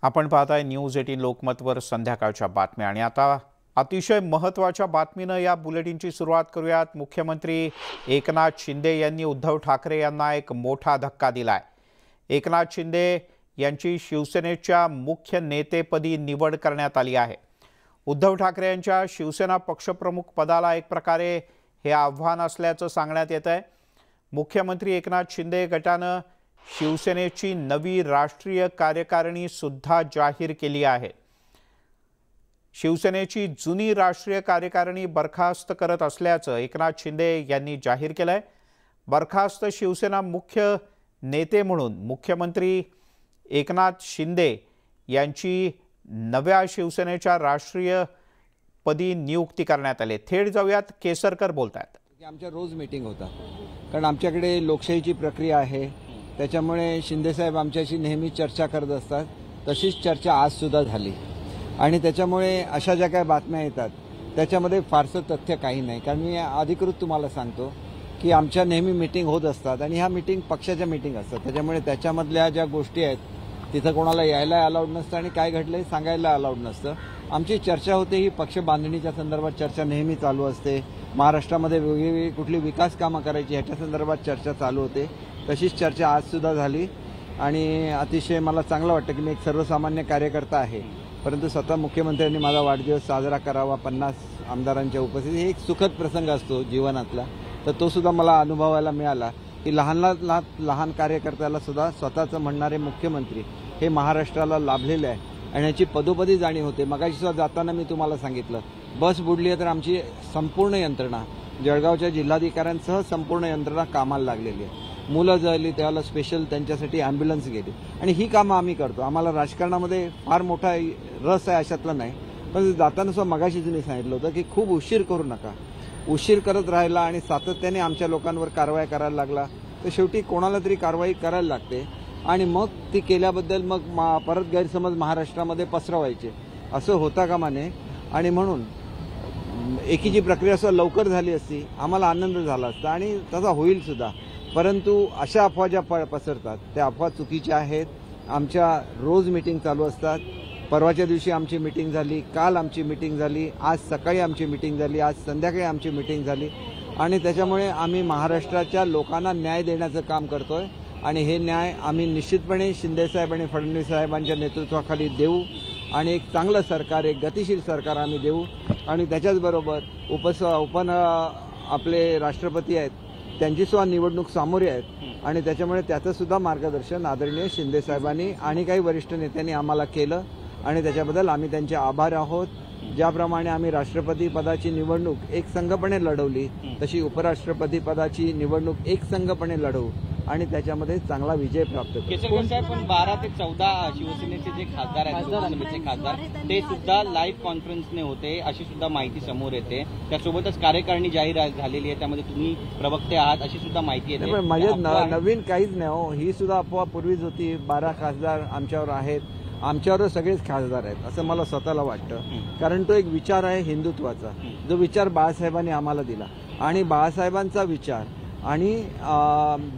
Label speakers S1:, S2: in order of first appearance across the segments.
S1: आपण पाहताय न्यूज 18 लोकमतवर संध्याकाळच्या बातम्या आणि आता अतिशय महत्त्वाच्या बातमीने या बुलेटिनची सुरुवात करूयात। मुख्यमंत्री एकनाथ शिंदे यांनी उद्धव ठाकरे यांना एक मोठा धक्का दिलाय। एकनाथ शिंदे यांची शिवसेनेच्या मुख्य नेतेपदी निवड करण्यात आली आहे। उद्धव ठाकरे यांच्या शिवसेना पक्षप्रमुख पदाला एक प्रकारे हे आव्हान असल्याचं सांगण्यात येत आहे। मुख्यमंत्री एकनाथ शिंदे गटाने शिवसेनेची नवी राष्ट्रीय कार्यकारिणी सुद्धा जाहीर केली आहे। शिवसेनेची जुनी राष्ट्रीय कार्यकारिणी बरखास्त करत असल्याचं एकनाथ शिंदे यांनी जाहीर केलंय। बरखास्त शिवसेना मुख्य नेते म्हणून मुख्यमंत्री एकनाथ शिंदे यांची नव्या शिवसेनेच्या राष्ट्रीय पदी नियुक्ती करण्यात आली। थेट जाऊयात, केसरकर बोलतात।
S2: आमच्या रोज मीटिंग होता, कारण आमच्याकडे लोकशाहीची प्रक्रिया आहे, त्याच्यामुळे शिंदेसाहेब आमच्याशी नेहमी चर्चा करत असतात। तशीच चर्चा आज सुद्धा झाली आणि त्याच्यामुळे अशा ज्या काही बातम्या येतात त्याच्यामध्ये फारसं तथ्य काही नाही। कारण मी अधिकृत तुम्हाला सांगतो की आमच्या नेहमी मीटिंग होत असतात आणि ह्या मीटिंग पक्षाच्या मीटिंग असतात, त्याच्यामुळे त्याच्यामधल्या ज्या गोष्टी आहेत तिथं कोणाला यायला अलाउड नसतं आणि काय घडलंय सांगायला अलाउड नसतं। आमची चर्चा होते ही पक्ष बांधणीच्या संदर्भात चर्चा नेहमी चालू असते। महाराष्ट्रामध्ये वेगवेगळी कुठली विकास कामं करायची ह्याच्या संदर्भात चर्चा चालू होते। तशीच चर्चा आज सुद्धा झाली आणि अतिशय मला चांगलं वाटतं की मी एक सर्वसामान्य कार्यकर्ता आहे, परंतु स्वतः मुख्यमंत्र्यांनी माझा वाढदिवस साजरा करावा 50 आमदारांच्या उपस्थितीत, हे एक सुखद प्रसंग असतो जीवनातला। तर तो सुद्धा मला अनुभवायला मिळाला की लहान कार्यकर्त्याला सुद्धा स्वतःचं म्हणणारे मुख्यमंत्री हे महाराष्ट्राला लाभलेले आहे आणि याची पदोपदी जाणीव होते। मगाशी सुद्धा जाताना मी तुम्हाला सांगितलं, बस बुडली आहे तर आमची संपूर्ण यंत्रणा जळगावच्या जिल्हाधिकाऱ्यांसह संपूर्ण यंत्रणा कामाला लागलेली आहे। मुलं जळली त्याला स्पेशल त्यांच्यासाठी ॲम्ब्युलन्स गेली आणि ही कामं आम्ही करतो। आम्हाला राजकारणामध्ये फार मोठा रस आहे अशातला नाही, पण जाताना सुद्धा मगाशीच मी सांगितलं होतं की खूप उशीर करू नका। उशीर करत राहिला आणि सातत्याने आमच्या लोकांवर कारवाई करायला लागला तर शेवटी कोणाला तरी कारवाई करायला लागते आणि मग ती केल्याबद्दल मग परत गैरसमज महाराष्ट्रामध्ये पसरवायचे, असं होता कामा नये। आणि म्हणून एकीची प्रक्रिया सुद्धा लवकर झाली असती आम्हाला आनंद झाला असता आणि तसा होईल सुद्धा, परंतु अशा अफवा ज्या पसरतात त्या अफवा चुकीच्या आहेत। आमच्या रोज मीटिंग चालू असतात। परवाच्या दिवशी आमची मीटिंग झाली, काल आमची मीटिंग झाली, आज सकाळी आमची मीटिंग झाली, आज संध्याकाळी आमची मीटिंग झाली आणि त्याच्यामुळे आम्ही महाराष्ट्राच्या लोकांना न्याय देण्याचं काम करतोय आणि हे न्याय आम्ही निश्चितपणे शिंदेसाहेब आणि फडणवीस साहेबांच्या नेतृत्वाखाली देऊ आणि एक चांगलं सरकार, एक गतिशील सरकार आम्ही देऊ। आणि त्याच्याचबरोबर आपले राष्ट्रपती आहेत त्यांची सुद्धा निवडणूक सामोरी आहेत आणि त्याच्यामुळे त्याचं सुद्धा मार्गदर्शन आदरणीय शिंदेसाहेबांनी आणि काही वरिष्ठ नेत्यांनी आम्हाला केलं आणि त्याच्याबद्दल आम्ही त्यांचे आभार आहोत। ज्याप्रमाणे आम्ही राष्ट्रपती पदाची निवडणूक एकसंघपणे लढवली तशी उपराष्ट्रपती पदाची निवडणूक एकसंघपणे लढवू आणि त्याच्यामध्ये चांगला विजय प्राप्त करू।
S3: केसरकर साहेब, पण 12 ते 14 शिवसेनेचे जे खासदार आहेत, लोकसभेचे खासदार, ते सुद्धा लाईव्ह कॉन्फरन्सने होते अशी सुद्धा माहिती समोर येते। त्यासोबतच कार्यकारिणी जाहीर झालेली आहे, त्यामध्ये तुम्ही प्रवक्ते आहात अशी सुद्धा माहिती येते।
S2: पण माझे नवीन काहीच नाही हो, ही सुद्धा अफवा पूर्वीच होती। 12 खासदार आमच्यावर आहेत, आमच्यावर सगळेच खासदार आहेत असं मला स्वतःला वाटतं, कारण तो एक विचार आहे हिंदुत्वाचा, जो विचार बाळासाहेबांनी आम्हाला दिला आणि बाळासाहेबांचा विचार आणि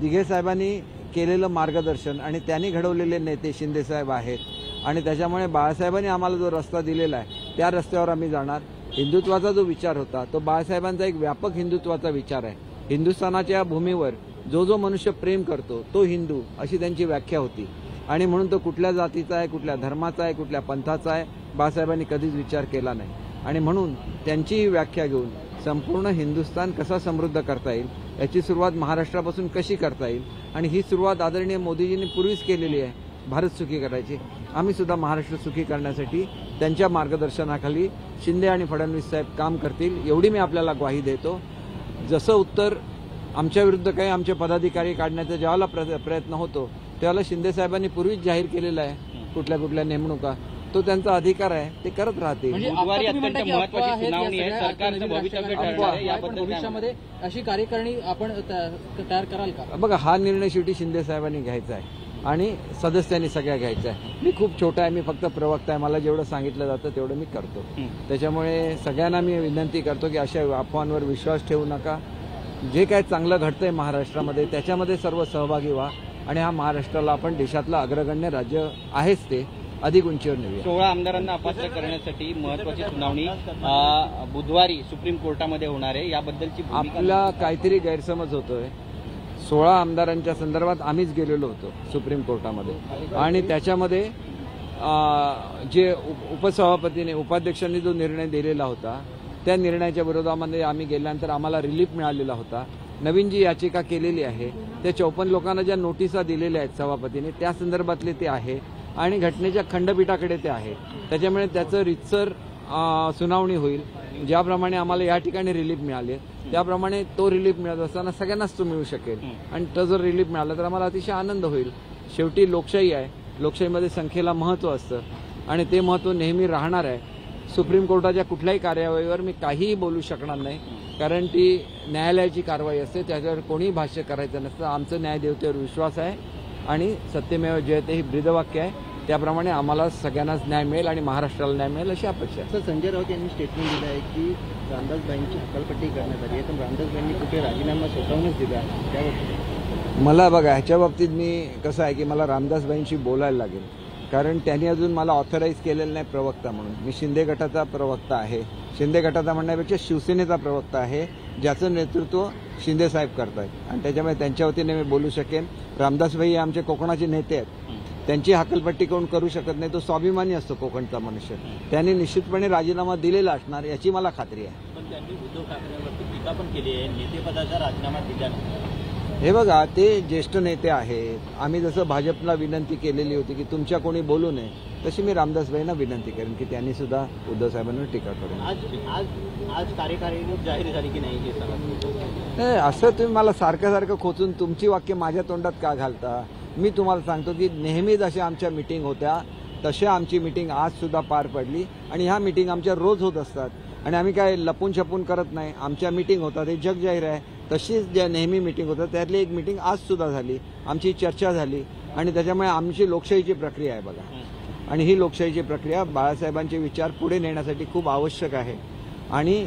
S2: दिघे साहेबांनी केलेलं मार्गदर्शन आणि त्यांनी घडवलेले नेते शिंदेसाहेब आहेत आणि त्याच्यामुळे बाळासाहेबांनी आम्हाला जो रस्ता दिलेला आहे त्या रस्त्यावर आम्ही जाणार। हिंदुत्वाचा जो विचार होता तो बाळासाहेबांचा एक व्यापक हिंदुत्वाचा विचार आहे। हिंदुस्थानाच्या भूमीवर जो मनुष्य प्रेम करतो तो हिंदू, अशी त्यांची व्याख्या होती आणि म्हणून तो कुठल्या जातीचा आहे, कुठल्या धर्माचा आहे, कुठल्या पंथाचा आहे बाळासाहेबांनी कधीच विचार केला नाही आणि म्हणून त्यांची ही व्याख्या घेऊन संपूर्ण हिंदुस्थान कसा समृद्ध करता येईल याची सुरुवात महाराष्ट्रापासून कशी करता येईल आणि ही सुरुवात आदरणीय मोदीजींनी पूर्वीच केलेली आहे, भारत सुखी करायची। आम्ही सुद्धा महाराष्ट्र सुखी करण्यासाठी त्यांच्या मार्गदर्शनाखाली शिंदे आणि फडणवीस साहेब काम करतील एवढी मी आपल्याला ग्वाही देतो। जसं उत्तर आमच्या विरुद्ध काही आमचे पदाधिकारी काढण्याचा ज्यावेळेला प्रयत्न होतो त्यावेळेला शिंदे साहेबांनी पूर्वीच जाहीर केलेला आहे कुठल्या नेमणुका, तो त्यांचा अधिकार आहे, ते करत राहतील।
S3: बुधवारी अत्यंत महत्त्वाची सुनावणी आहे, सरकारचं भवितव्य ठरणार आहे, याबद्दल भविष्यामध्ये
S4: अशी कार्यकारिणी आपण तयार कराल का?
S2: बघा, हा निर्णय शेवटी शिंदे साहेबांनी घ्यायचा आहे आणि सदस्यांनी सगळ्या घ्यायचा आहे। मी खूप छोटा आहे, मी फक्त प्रवक्ता आहे, मला जेवढं सांगितलं जातं तेवढं मी करतो। त्याच्यामुळे सगळ्यांना मी विनंती करतो की अशा अफवांवर विश्वास ठेवू नका। जे काय चांगलं घडतंय महाराष्ट्रामध्ये त्याच्यामध्ये सर्व सहभागी व्हा आणि हा महाराष्ट्राला आपण देशातलं अग्रगण्य राज्य आहेच ते अधिक उंचीवर नेऊया.
S3: 16 आमदारांना अपात्र करण्यासाठी महत्वाची सुनावणी बुधवारी सुप्रीम कोर्टामध्ये होणार आहे. याबद्दलची भूमिका
S2: आपला काहीतरी गैरसमज होतोय. 16 आमदारांच्या संदर्भात आम्हीच गेलेलो होतो सुप्रीम कोर्टामध्ये आणि त्याच्यामध्ये जे उपसभापतीने उपाध्यक्षांनी जो निर्णय दिलेला होता त्या निर्णयाच्या विरोधामध्ये आम्ही गेल्यानंतर आम्हाला रिलीफ मिळालेला होता. नवीन जी याचिका केलेली आहे त्या 54 लोकांना ज्या नोटिसा दिलेल्या आहेत सभापतीने त्या संदर्भातले ते आहे आणि घटनेच्या खंडपीठाकडे ते आहे. त्याच्यामुळे त्याचं रितसर सुनावणी होईल. ज्याप्रमाणे आम्हाला या ठिकाणी रिलीफ मिळाले त्याप्रमाणे तो रिलीफ मिळत असताना सगळ्यांनाच तो मिळू शकेल आणि तो जर रिलीफ मिळाला तर आम्हाला अतिशय आनंद होईल. शेवटी लोकशाही आहे. लोकशाहीमध्ये संख्येला महत्त्व असतं आणि ते महत्त्व नेहमी राहणार आहे. सुप्रीम कोर्टाच्या कुठल्याही कार्यवाहीवर मी काहीही बोलू शकणार नाही कारण ती न्यायालयाची कारवाई असते. त्याच्यावर कोणीही भाष्य करायचं नसतं. आमचं न्यायदेवतेवर विश्वास आहे आणि सत्यमेव जयते ही ब्रीदवाक्य आहे. त्याप्रमाणे आम्हाला सगळ्यांनाच न्याय मिळेल आणि महाराष्ट्राला न्याय मिळेल अशी अपेक्षा आहे.
S5: सर, संजय राऊत यांनी स्टेटमेंट दिलं आहे की रामदासबाईंची हकालपट्टी करण्यात आली आहे पण रामदासबाईंनी कुठे राजीनामा स्वतःहूनच दिला. त्याबाबत
S2: मला बघा ह्याच्या बाबतीत मी कसं आहे की मला रामदासबाईंशी बोलायला लागेल कारण त्यांनी अजून मला ऑथराईज केलेलं नाही प्रवक्ता म्हणून. मी शिंदे गटाचा प्रवक्ता आहे. शिंदे गटाचा म्हणण्यापेक्षा शिवसेनेचा प्रवक्ता आहे ज्याचं नेतृत्व शिंदे साहेब करतायत आणि त्याच्यामुळे त्यांच्या वतीने मी बोलू शकेन. रामदासभाई हे आमचे कोकणाचे नेते आहेत. त्यांची हकालपट्टी कोण करू शकत नाही. तो स्वाभिमानी असतो कोकणचा मनुष्य. त्यांनी निश्चितपणे राजीनामा दिलेला असणार याची मला खात्री आहे.
S5: पण त्यांनी उद्धव ठाकरेंवरती टीका पण केली आहे नेतेपदाचा राजीनामा दिल्यानंतर.
S2: हे बघा ते ज्येष्ठ नेते आहेत. आम्ही जसं भाजपला विनंती केलेली होती की तुमच्या कोणी बोलू नये तशी मी रामदासभाईंना विनंती करेन की त्यांनी सुद्धा उद्धव साहेबांवर टीका करू.
S5: आज कार्यकारिणी जाहीर झाली की नाही हे सांगा.
S2: नाही असं तुम्ही मला सारखं सारखं खोचून तुमची वाक्य माझ्या तोंडात का घालता. मी तुम्हाला सांगतो की नेहमी जशा आमच्या मिटिंग होत्या तशा आमची मिटिंग आज सुद्धा पार पडली आणि ह्या मिटिंग आमच्या रोज होत असतात आणि आम्ही काय लपून छपून करत नाही. आमच्या मिटिंग होतात हे जग जाहीर आहे. तशीच ज्या नेहमी मिटिंग होतात त्यातली एक मिटिंग आज सुद्धा झाली. आमची चर्चा झाली आणि त्याच्यामुळे आमची लोकशाहीची प्रक्रिया आहे बघा आणि ही लोकशाहीची प्रक्रिया बाळासाहेबांचे विचार पुढे नेण्यासाठी खूप आवश्यक आहे. आणि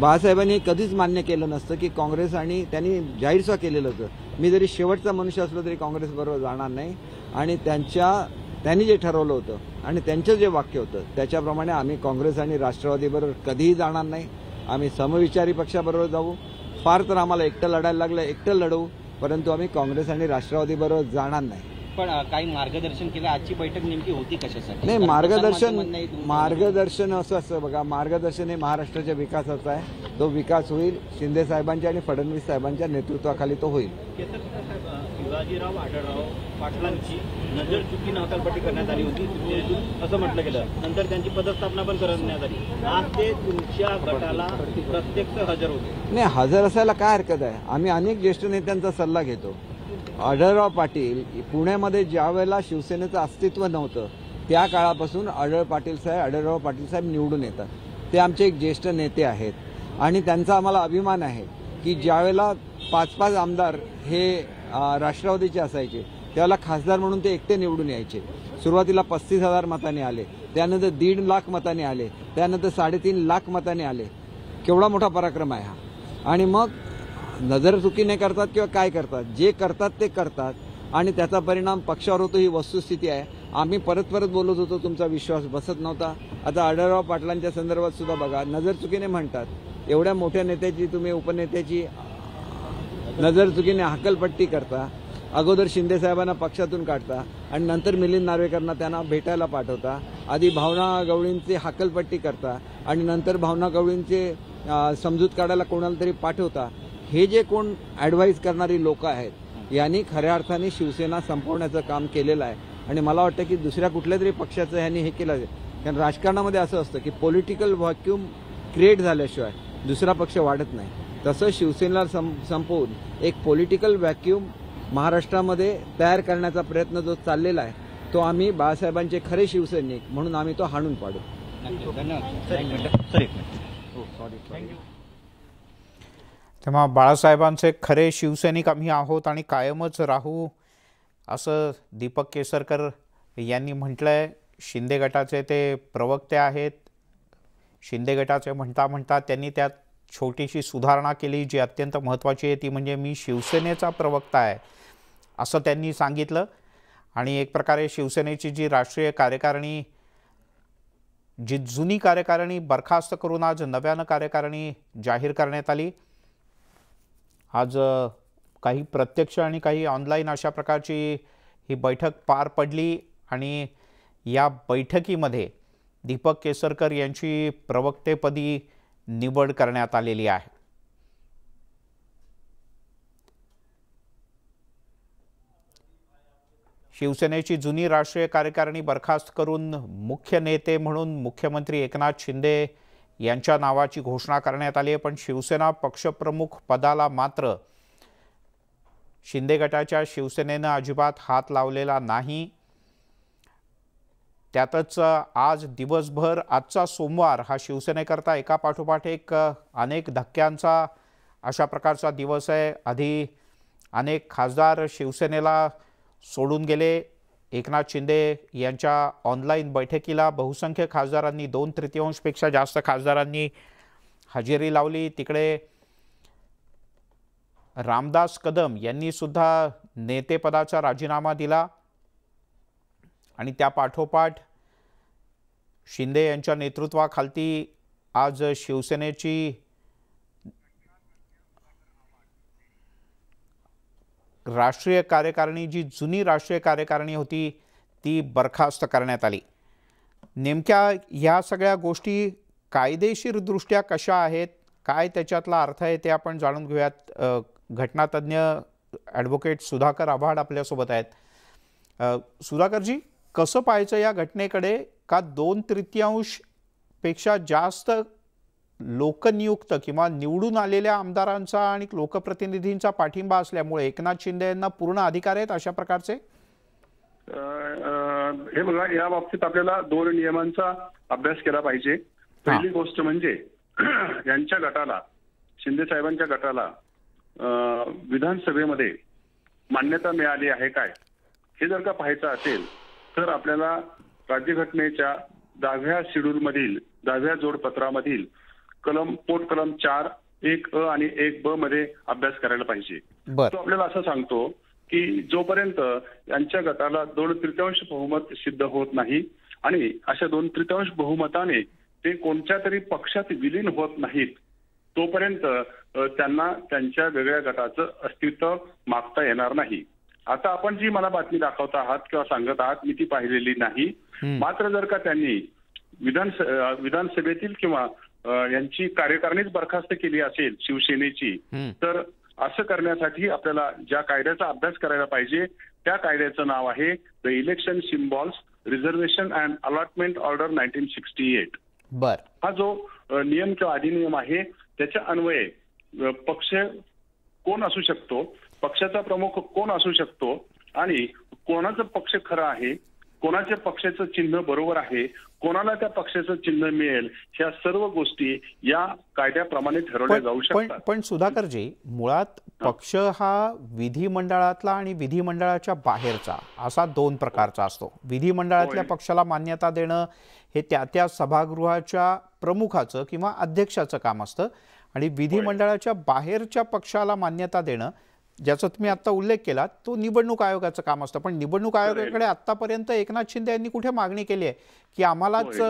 S2: बाळासाहेबांनी कधीच मान्य केलं नसतं की काँग्रेस आणि त्यांनी जाहीरसुद्धा केलेलं होतं मी जरी शेवटचा मनुष्य असलो तरी काँग्रेसबरोबर जाणार नाही आणि त्यांनी जे ठरवलं होतं आणि त्यांचं जे वाक्य होतं त्याच्याप्रमाणे आम्ही काँग्रेस आणि राष्ट्रवादीबरोबर कधीही जाणार नाही. आम्ही समविचारी पक्षाबरोबर जाऊ. फार तर आम्हाला एकटं लढायला लागलं एकटं लढवू परंतु आम्ही काँग्रेस आणि राष्ट्रवादीबरोबर जाणार नाही.
S3: पण काही मार्गदर्शन केलं. आजची बैठक नेमकी होती कशासाठी.
S2: नाही मार्गदर्शन असं असतं बघा. मार्गदर्शन हे महाराष्ट्राच्या विकासाचा आहे. तो विकास होईल शिंदे साहेबांच्या आणि फडणवीस साहेबांच्या नेतृत्वाखाली तो होईल.
S5: शिवाजीराव आढळराव पाटलांची नजर चुकीनं हकालपट्टी करण्यात आली होती असं म्हटलं गेलं. नंतर त्यांची पदस्थापना पण करण्यात आली. आज ते तुमच्या गटाला प्रत्यक्ष हजर होते.
S2: नाही हजर असायला काय हरकत आहे. आम्ही अनेक ज्येष्ठ नेत्यांचा सल्ला घेतो. आढळराव पाटील पुण्यामध्ये ज्या वेळेला शिवसेनेचं अस्तित्व नव्हतं त्या काळापासून आढळराव पाटील साहेब निवडून येतात. ते आमचे एक ज्येष्ठ नेते आहेत आणि त्यांचा आम्हाला अभिमान आहे की ज्यावेळेला 5-5 आमदार हे राष्ट्रवादीचे असायचे त्यावेळेला खासदार म्हणून ते एकटे निवडून यायचे. सुरुवातीला 35,000 मतांनी आले त्यानंतर 1.5 लाख मतांनी आले त्यानंतर 3.5 लाख मतांनी आले. केवढा मोठा पराक्रम आहे हा. आणि मग नजर चुकीने करतात किंवा काय करतात जे करतात ते करतात आणि त्याचा परिणाम पक्षावर होतो ही वस्तुस्थिती आहे. आम्ही परत बोलत होतो तुमचा विश्वास बसत नव्हता. आता आढळराव पाटलांच्या संदर्भात सुद्धा बघा नजर चुकीने म्हणतात. एवढ्या मोठ्या नेत्याची तुम्ही उपनेत्याची नजर चुकीने हकालपट्टी करता. अगोदर शिंदे साहेबांना पक्षातून काढता आणि नंतर मिलिंद नार्वेकरांना त्यांना भेटायला पाठवता. आधी भावना गवळींची हकालपट्टी करता आणि नंतर भावना गवळींचे समजूत काढायला कोणाला तरी पाठवता. हे जे कोण ॲडवाईज करणारी लोक आहेत यांनी खऱ्या अर्थाने शिवसेना संपवण्याचं काम केलेलं आहे आणि मला वाटतं की दुसऱ्या कुठल्या तरी पक्षाचं यांनी हे केलं आहे. कारण राजकारणामध्ये असं असतं की पॉलिटिकल व्हॅक्यूम क्रिएट झाल्याशिवाय दुसरा पक्ष वाढत नाही. तसं शिवसेनेला संपवून एक पॉलिटिकल व्हॅक्यूम महाराष्ट्रामध्ये तयार करण्याचा प्रयत्न जो चाललेला आहे तो आम्ही बाळासाहेबांचे खरे शिवसैनिक म्हणून आम्ही तो हाणून पाडू.
S1: तेव्हा बाळासाहेबांचे खरे शिवसैनिक आम्ही आहोत आणि कायमच राहू असं दीपक केसरकर यांनी म्हटलंय. शिंदे गटाचे ते प्रवक्ते आहेत. शिंदे गटाचे म्हणता त्यांनी त्यात छोटीशी सुधारणा केली जी अत्यंत महत्त्वाची आहे. ती म्हणजे मी शिवसेनेचा प्रवक्ता आहे असं त्यांनी सांगितलं आणि एक प्रकारे शिवसेनेची जी राष्ट्रीय कार्यकारिणी, जी जुनी कार्यकारिणी बरखास्त करून आज नव्यानं कार्यकारिणी जाहीर करण्यात आली. आज काही प्रत्यक्ष आणि काही ऑनलाईन अशा प्रकारची ही बैठक पार पडली आणि या बैठकीमध्ये दीपक केसरकर यांची प्रवक्तेपदी निवड करण्यात आलेली आहे. शिवसेनेची जुनी राष्ट्रीय कार्यकारिणी बरखास्त करून मुख्य नेते म्हणून मुख्यमंत्री एकनाथ शिंदे यांच्या नावाची घोषणा करण्यात आली आहे. पण शिवसेना पक्षप्रमुख पदाला मात्र शिंदे गटाच्या शिवसेनेनं अजिबात हात लावलेला नाही. त्यातच आज दिवसभर, आजचा सोमवार हा शिवसेनेकरता एका पाठोपाठ एक अनेक धक्क्यांचा अशा प्रकारचा दिवस आहे. आधी अनेक खासदार शिवसेनेला सोडून गेले. एकनाथ शिंदे यांच्या ऑनलाईन बैठकीला बहुसंख्य खासदारांनी, 2/3पेक्षा जास्त खासदारांनी हजेरी लावली. तिकडे रामदास कदम यांनी सुद्धा नेतेपदाचा राजीनामा दिला आणि त्या पाठोपाठ शिंदे यांच्या नेतृत्वाखाली आज शिवसेनेची राष्ट्रीय कार्यकारिणी, जी जुनी राष्ट्रीय कार्यकारिणी होती, ती बरखास्त करण्यात आली. नेमक्या ह्या सगळ्या गोष्टी कायदेशीरदृष्ट्या कशा आहेत, काय त्याच्यातला अर्थ आहे, ते आपण जाणून घेऊयात. घटनातज्ञ ॲडव्होकेट सुधाकर आव्हाड आपल्यासोबत आहेत. सुधाकरजी, कसं पाहायचं या घटनेकडे? का 2/3पेक्षा जास्त लोकनियुक्त किंवा निवडून आलेल्या आमदारांचा आणि लोकप्रतिनिधींचा पाठिंबा असल्यामुळे एकनाथ शिंदे यांना पूर्ण अधिकार आहेत अशा प्रकारचे?
S6: हे बघा, या बाबतीत आपल्याला 2 नियमांचा अभ्यास केला पाहिजे. पहिली गोष्ट म्हणजे यांच्या गटाला, शिंदे साहेबांच्या गटाला विधानसभेमध्ये मान्यता मिळाली आहे काय, हे जर का पाहायचं असेल तर आपल्याला राज्यघटनेच्या 10व्या शेड्यूलमधील 10व्या जोडपत्रामधील पोटकलम 4, 1 अ आणि 1 ब मध्ये अभ्यास करायला पाहिजे. तो आपल्याला असं सांगतो की जोपर्यंत यांच्या गटाला 2/3 बहुमत सिद्ध होत नाही आणि अशा 2/3 बहुमताने ते कोणत्या तरी पक्षात विलीन होत नाहीत, तोपर्यंत त्यांना त्यांच्या वेगळ्या गटाचं अस्तित्व मागता येणार नाही. आता आपण जी मला बातमी दाखवत आहात किंवा सांगत आहात, मी ती पाहिलेली नाही. मात्र जर का त्यांनी विधानसभेतील किंवा यांची कार्यकारिणीच बरखास्त केली असेल शिवसेनेची, तर असं करण्यासाठी आपल्याला ज्या कायद्याचा अभ्यास करायला पाहिजे त्या कायद्याचं नाव आहे the election symbols reservation and allotment order 1968. हा जो नियम किंवा अधिनियम आहे त्याच्या अन्वये पक्ष कोण असू शकतो, पक्षाचा प्रमुख कोण असू शकतो आणि कोणाचं पक्ष खरं आहे, कोणाच्या पक्षाचं चिन्ह बरोबर आहे, कोणाला त्या पक्षाचं चिन्ह मिळेल, ह्या सर्व गोष्टी या कायद्याप्रमाणे ठरवल्या जाऊ शकतात.
S1: पण सुधाकरजी, मुळात पक्ष हा विधिमंडळातला आणि विधिमंडळाच्या बाहेरचा असा 2 प्रकारचा असतो. विधिमंडळातल्या पक्षाला मान्यता देणं हे त्या सभागृहाच्या प्रमुखाचं किंवा अध्यक्षाचं काम असतं आणि विधिमंडळाच्या बाहेरच्या पक्षाला मान्यता देणं, ज्याचा तुम्ही आता उल्लेख केला, तो निवडणूक आयोगाचं काम असतं. पण निवडणूक आयोगाकडे आतापर्यंत एकनाथ शिंदे यांनी कुठे मागणी केली आहे की आम्हालाच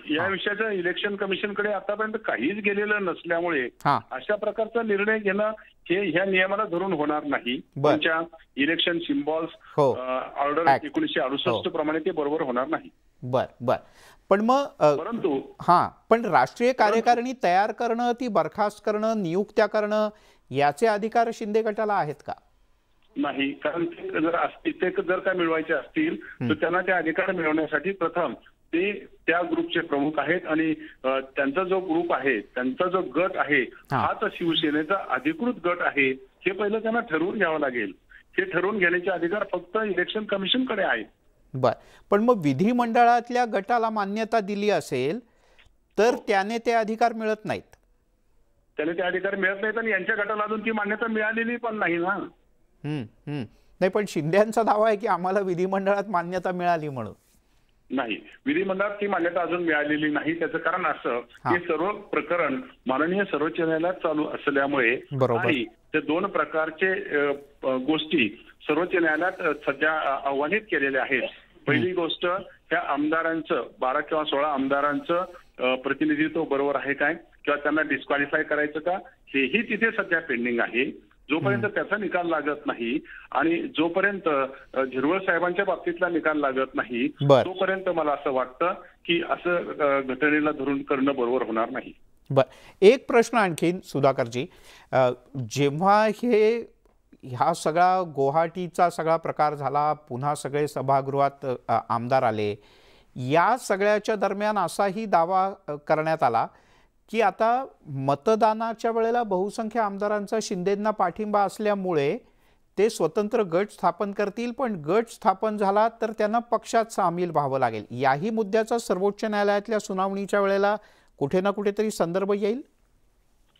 S6: या विषयाच्या इलेक्शन कमिशनकडे आतापर्यंत काहीच गेलेलं नसल्यामुळे अशा प्रकारचा निर्णय घेणं हे ह्या नियमाला धरून होणार नाही. त्यांच्या इलेक्शन सिम्बॉल्स ऑर्डर 1968 प्रमाणे ते बरोबर होणार नाही.
S1: बर. पण मग
S6: परंतु
S1: पण राष्ट्रीय कार्यकारिणी तयार करणं, ती बरखास्त करणं, नियुक्त्या करणं, याचे अधिकार शिंदे गटाला आहेत का?
S6: नाही, कारण ते जर का मिळवायचे असतील तर त्यांना ते अधिकार मिळवण्यासाठी प्रथम ते त्या ग्रुपचे प्रमुख आहेत आणि त्यांचा जो ग्रुप आहे, त्यांचा जो गट आहे, हाच शिवसेनेचा अधिकृत गट आहे, हे पहिलं त्यांना ठरवून घ्यावं लागेल. हे ठरवून घेण्याचे अधिकार फक्त इलेक्शन कमिशनकडे आहेत.
S1: पण मग विधिमंडळातल्या गटाला मान्यता दिली असेल तर त्याने ते अधिकार मिळत नाहीत.
S6: त्याने ते अधिकार मिळत नाहीत आणि यांच्या गटाला अजून ती मान्यता मिळालेली पण नाही ना.
S1: नाही, पण शिंदेचा दावा आहे की आम्हाला विधिमंडळात मान्यता मिळाली म्हणून.
S6: नाही, विधिमंडळात ती मान्यता अजून मिळालेली नाही. त्याचं कारण असं हे सर्व प्रकरण माननीय सर्वोच्च न्यायालयात चालू असल्यामुळे आणि ते 2 प्रकारचे गोष्टी सर्वोच्च न्यायालयात सध्या आव्हानित केलेले आहेत. पहिली गोष्ट, त्या आमदारांचं 12 किंवा 16 आमदारांचं प्रतिनिधित्व बरोबर आहे काय किंवा त्यांना डिस्क्वालिफाय करायचं का, हेही तिथे सध्या पेंडिंग आहे. जोपर्यंत त्याचा निकाल लागत नाही आणि जोपर्यंत झिरवळ साहेबांच्या बाबतीतला निकाल लागत नाही तोपर्यंत मला असं वाटतं की असं घटनेला धरून करणं बरोबर होणार नाही.
S1: एक प्रश्न आणखीन सुधाकरजी, जेव्हा ह्या सगळा गुवाहाटीचा सगळा प्रकार झाला, पुन्हा सगळे सभागृहात आमदार आले, या सगळ्याच्या दरम्यान असाही दावा करण्यात आला की आता मतदानाच्या वेळेला बहुसंख्य आमदारांचा शिंदेंना पाठिंबा असल्यामुळे ते स्वतंत्र गट स्थापन करतील, पण गट स्थापन झाला तर त्यांना पक्षात सामील व्हावं लागेल. याही मुद्द्याचा सर्वोच्च न्यायालयातल्या सुनावणीच्या वेळेला कुठे ना कुठेतरी संदर्भ येईल.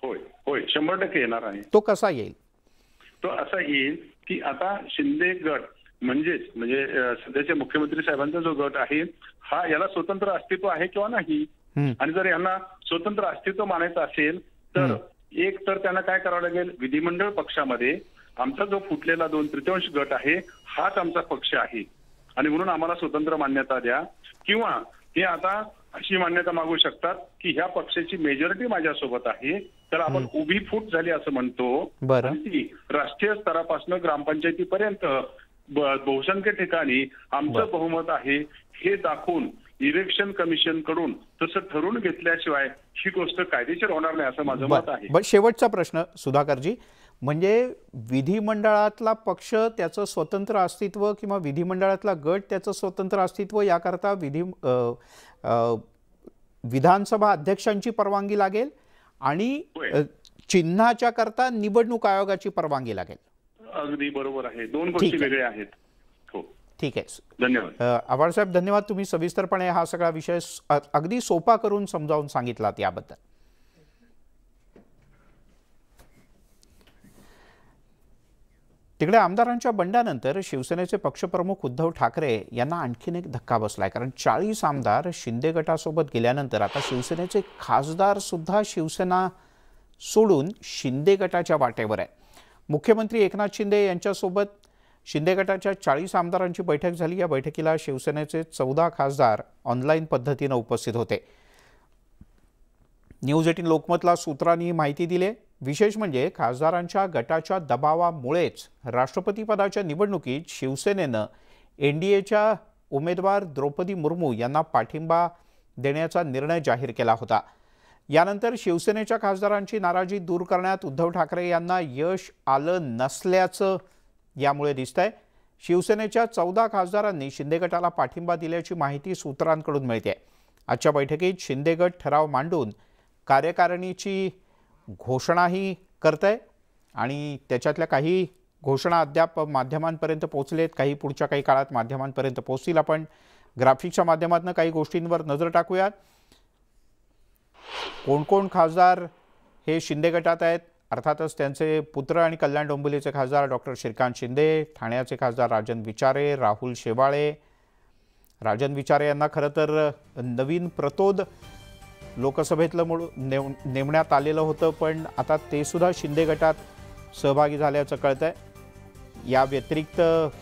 S6: होय होय 100% येणार आहे.
S1: तो कसा येईल?
S6: तो असा येईल की आता शिंदे गट म्हणजे सध्याचे मुख्यमंत्री साहेबांचा जो गट आहे हा याला स्वतंत्र अस्तित्व आहे किंवा नाही, आणि जर यांना स्वतंत्र अस्तित्व मानायचं असेल तर एक तर त्यांना काय करावं लागेल, विधिमंडळ पक्षामध्ये आमचा जो फुटलेला 2/3 गट आहे हाच आमचा पक्ष आहे आणि म्हणून आम्हाला स्वतंत्र मान्यता द्या, किंवा हे आता अशी मान्यता मागू शकतात की ह्या पक्षाची मेजॉरिटी माझ्यासोबत आहे तर आपण उभी फूट झाली असं म्हणतो, ती राष्ट्रीय स्तरापासून ग्रामपंचायतीपर्यंत बहुसंख्य ठिकाणी आमचं बहुमत आहे हे दाखवून इलेक्शन कमिशन कडून तसं ठरवून घेतल्याशिवाय ही गोष्ट कायदेशीर होणार नाही असं माझं मत आहे.
S1: शेवटचा प्रश्न सुधाकरजी, म्हणजे विधिमंडळातला पक्ष त्याचं स्वतंत्र अस्तित्व किंवा विधिमंडळातला गट त्याचं स्वतंत्र अस्तित्व याकरता विधानसभा अध्यक्षांची परवानगी लागेल आणि चिन्हाच्या करता निवडणूक आयोगाची परवानगी लागेल.
S6: अगदी बरोबर आहे, दोन गोष्टी वेगळ्या आहेत. हो
S1: ठीक आहे,
S6: धन्यवाद.
S1: आभार साहेब, धन्यवाद. तुम्ही सविस्तरपणे हा सगळा विषय अगदी सोपा करून समजावून सांगितलात याबद्दल. तिकडे आमदारांच्या बंडानंतर शिवसेनेचे पक्षप्रमुख उद्धव ठाकरे यांना आणखीन एक धक्का बसलाय, कारण 40 आमदार शिंदे गटासोबत गेल्यानंतर आता शिवसेनेचे खासदार सुद्धा शिवसेना सोडून शिंदे गटाच्या वाटेवर आहे. मुख्यमंत्री एकनाथ शिंदे यांच्यासोबत शिंदे गटाच्या 40 आमदारांची बैठक झाली. या बैठकीला शिवसेनेचे 14 खासदार ऑनलाईन पद्धतीने उपस्थित होते. न्यूज 18 लोकमतला सूत्रांनी ही माहिती दिली. विशेष म्हणजे खासदारांच्या गटाच्या दबावामुळेच राष्ट्रपती पदाच्या निवडणुकीत शिवसेनेनं एनडीएच्या उमेदवार द्रौपदी मुर्मू यांना पाठिंबा देण्याचा निर्णय जाहीर केला होता. यानंतर शिवसेनेच्या खासदारांची नाराजी दूर करण्यात उद्धव ठाकरे यांना यश आलं नसल्याचं यामुळे दिसतंय. शिवसेनेच्या 14 खासदारांनी शिंदे गटाला पाठिंबा दिल्याची माहिती सूत्रांकडून मिळते. आजच्या बैठकीत शिंदे गट ठराव मांडून कार्यकारिणीची घोषणाही करतंय आणि त्याच्यातल्या काही घोषणा अद्याप माध्यमांपर्यंत पोहोचलेत, काही पुढच्या काही काळात माध्यमांपर्यंत पोहोचतील. आपण ग्राफिक्सच्या माध्यमातून काही गोष्टींवर नजर टाकूयात. कोण कोण खासदार हे शिंदे गटात आहेत? अर्थातच त्यांचे पुत्र आणि कल्याण डोंबिवलीचे खासदार डॉक्टर श्रीकांत शिंदे, ठाण्याचे खासदार राजन विचारे, राहुल शेवाळे. राजन विचारे यांना खरं तर नवीन प्रतोद लोकसभेतलं नेमण्यात आलेलं होतं, पण आता ते सुद्धा शिंदे गटात सहभागी झाल्याचं कळतंय. या व्यतिरिक्त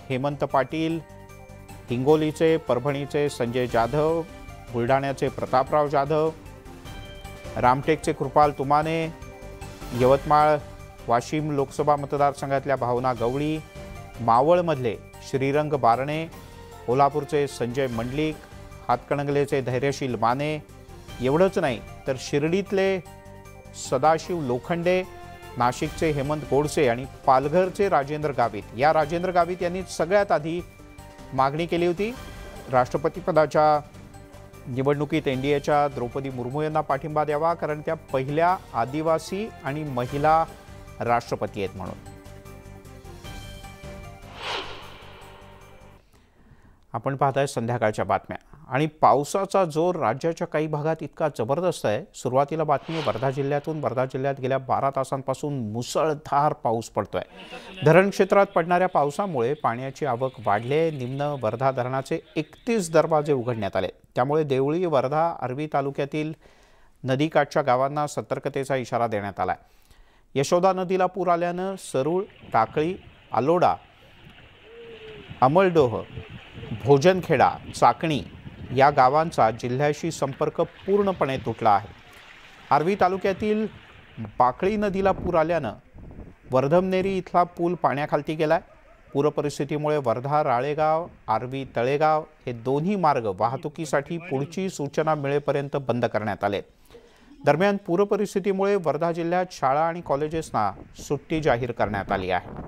S1: हेमंत पाटील, हिंगोलीचे, परभणीचे संजय जाधव, बुलढाण्याचे प्रतापराव जाधव, रामटेकचे कृपाल तुमाने, यवतमाळ वाशिम लोकसभा मतदारसंघातल्या भावना गवळी, मावळमधले श्रीरंग बारणे, कोल्हापूरचे संजय मंडलिक, हातकणंगलेचे धैर्यशील माने. एवढंच नाही तर शिर्डीतले सदाशिव लोखंडे, नाशिकचे हेमंत गोडसे आणि पालघरचे राजेंद्र गावित. या राजेंद्र गावित यांनी सगळ्यात आधी मागणी केली होती राष्ट्रपती पदाच्या निवडणुकीत एनडीएच्या द्रौपदी मुर्मू यांना पाठिंबा द्यावा, कारण त्या पहिल्या आदिवासी आणि महिला राष्ट्रपती आहेत म्हणून. आपण पाहताय संध्याकाळच्या बातम्या आणि पावसाचा जोर राज्याच्या काही भागात इतका जबरदस्त आहे. सुरुवातीला बातमी वर्धा जिल्ह्यातून. वर्धा जिल्ह्यात गेल्या 12 तासांपासून मुसळधार पाऊस पडतोय. धरण क्षेत्रात पडणाऱ्या पावसामुळे पाण्याची आवक वाढली आहे. निम्न वर्धा धरणाचे 31 दरवाजे उघडण्यात आले. त्यामुळे देवळी, वर्धा, आर्वी तालुक्यातील नदीकाठच्या गावांना सतर्कतेचा इशारा देण्यात आला. यशोदा नदीला पूर आल्यानं सरूळ, टाकळी, आलोडा अमलडोह, भोजनखेडा, चाकणी या गावांचा जिल्ह्याशी संपर्क पूर्णपणे तुटला आहे. आर्वी तालुक्यातील बाकळी नदीला पूर आल्यानं वर्धमनेरी इथला पूल पाण्याखाली गेलाय. पूरपरिस्थितीमुळे वर्धा राळेगाव, आर्वी तळेगाव हे दोन्ही मार्ग वाहतुकीसाठी पुढची सूचना मिळेपर्यंत बंद करण्यात आले. दरम्यान पूरपरिस्थितीमुळे वर्धा जिल्ह्यात शाळा आणि कॉलेजेसना सुट्टी जाहीर करण्यात आली आहे.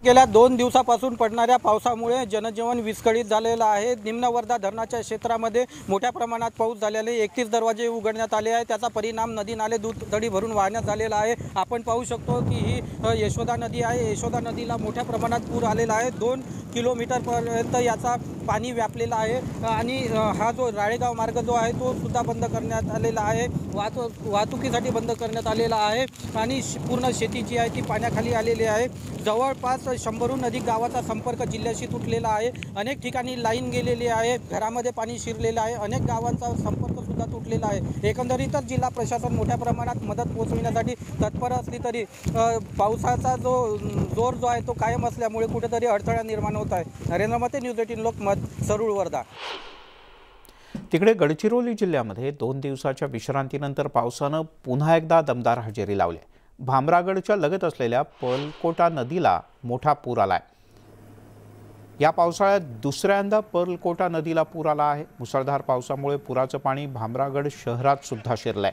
S4: गेल्या 2 दिवसापासून पडणाऱ्या पावसामुळे जनजीवन विस्कळीत झालेलं आहे. निम्न वर्धा धरणाच्या क्षेत्रामध्ये मोठ्या प्रमाणात पाऊस झालेला आहे. 31 दरवाजे उघडण्यात आले आहे. त्याचा परिणाम नदी नाले दुथडी भरून वाहण्यात आलेला आहे. आपण पाहू शकतो की ही यशोदा नदी आहे. यशोदा नदीला मोठ्या प्रमाणात पूर आलेला आहे. 2 किलोमीटरपर्यंत याचा पाणी व्यापलेला आहे आणि हा जो राळेगाव मार्ग जो आहे तो सुद्धा बंद करण्यात आलेला आहे. वाहतुकीसाठी बंद करण्यात आलेला आहे आणि पूर्ण शेती जी आहे ती पाण्याखाली आलेली आहे. जवळपास 100हून अधिक गावाचा संपर्क जिल्ह्याशी तुटलेला आहे. अनेक ठिकाणी लाईन गेलेली आहे. घरामध्ये पाणी शिरलेलं आहे. अनेक गावांचा संपर्क सुद्धा तुटलेला आहे. एकंदरीतच जिल्हा प्रशासन मोठ्या प्रमाणात मदत पोहोचविण्यासाठी तत्पर असली तरी पावसाचा जोर जो आहे तो कायम असल्यामुळे कुठेतरी अडथळा निर्माण होत आहे. नरेंद्र मते, न्यूज 18 लोकमत, सरूळ, वर्धा.
S1: तिकडे गडचिरोली जिल्ह्यामध्ये 2 दिवसाच्या विश्रांतीनंतर पावसानं पुन्हा एकदा दमदार हजेरी लावली. भामरागडच्या लगत असलेल्या पर्लकोटा नदीला मोठा पूर आलाय. या पावसाळ्यात दुसऱ्यांदा पर्लकोटा नदीला पूर आला आहे. मुसळधार पावसामुळे पुराचं पाणी भामरागड शहरात सुद्धा शिरलंय.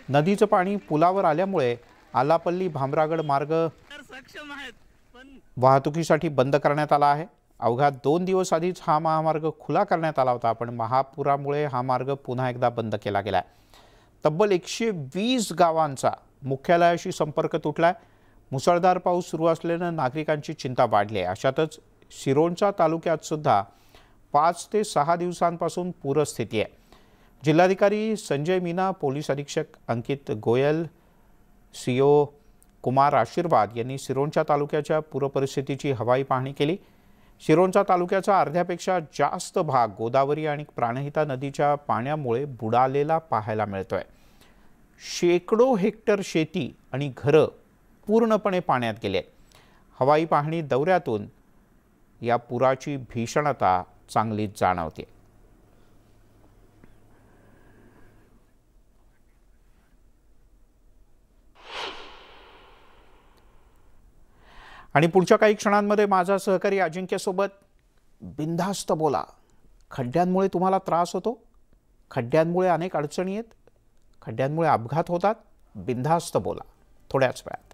S1: नदीचं पाणी पुलावर आल्यामुळे आलापल्ली भामरागड मार्ग वाहतुकीसाठी बंद करण्यात आला आहे. अवघा 2 दिवस आधीच हा महामार्ग खुला करण्यात आला होता, पण महापुरामुळे हा मार्ग पुन्हा एकदा बंद केला गेलाय. तब्बल 120 गावांचा मुख्यालयाशी संपर्क तुटलाय. मुसळधार पाऊस सुरू असल्यानं नागरिकांची चिंता वाढली आहे. अशातच सिरोंचा तालुक्यात सुद्धा 5 ते 6 दिवसांपासून पूरस्थिती आहे. जिल्हाधिकारी संजय मीना, पोलीस अधीक्षक अंकित गोयल, सीओ कुमार आशीर्वाद यांनी सिरोंचा तालुक्याच्या पूरपरिस्थितीची हवाई पाहणी केली. सिरोंचा तालुक्याचा अर्ध्यापेक्षा जास्त भाग गोदावरी आणि प्राणहिता नदीच्या पाण्यामुळे बुडालेला पाहायला मिळतोय. शेकडो हेक्टर शेती आणि घरं पूर्णपणे पाण्यात गेले. हवाई पाहणी दौऱ्यातून या पुराची भीषणता चांगलीच जाणवते. आणि पुढच्या काही क्षणांमध्ये माझा सहकारी अजिंक्यसोबत बिनधास्त बोला. खड्ड्यांमुळे तुम्हाला त्रास होतो, खड्ड्यांमुळे अनेक अडचणी आहेत, खड्ड्यांमुळे अपघात होतात. बिनधास्त बोला थोड्याच वेळात.